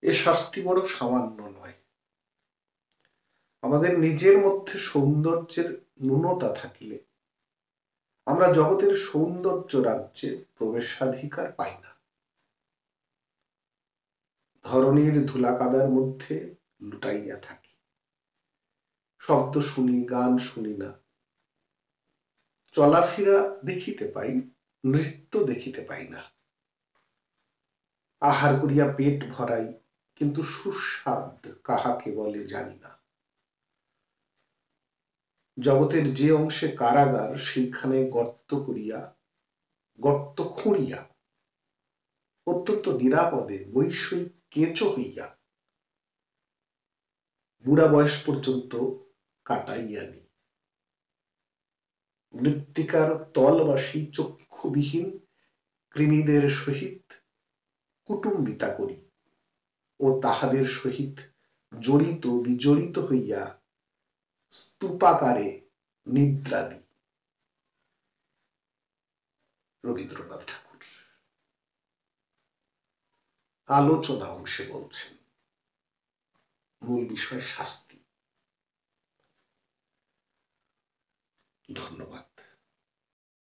এ শাস্তি বড় সামান্য নয়। আমাদের নিজের মধ্যে সৌন্দর্যের ন্যূনতা থাকিলে আমরা জগতের সৌন্দর্য রাজ্যে প্রবেশাধিকার পাই না। ধরণীর ধুলাকাদার মধ্যে লুটাইয়া থাকি, শব্দ শুনি, গান শুনি না, চলাফেরা দেখিতে পাই, নৃত্য দেখিতে পাই না। আহার করিয়া পেট ভরাই, কিন্তু সুস্বাদ কাহাকে বলে জানি না। জগতের যে অংশে কারাগার, সেইখানে গর্ত করিয়া, গর্ত খুঁড়িয়া অত্যন্ত নিরাপদে বৈষয়িক কেঁচো হইয়া বুড়া বয়স পর্যন্ত কাটাইয়া নি। মৃত্তিকার তলবাসী চক্ষুবিহীন কৃমিদের সহিত কুটুম্বিতা করি ও তাহাদের সহিত জড়িত বিজড়িত হইয়া স্তূপাকারে নিদ্রা দিই। রবীন্দ্রনাথ ঠাকুর আলোচনা অংশে বলছেন। মূল বিষয় শাস্তি। ধন্যবাদ।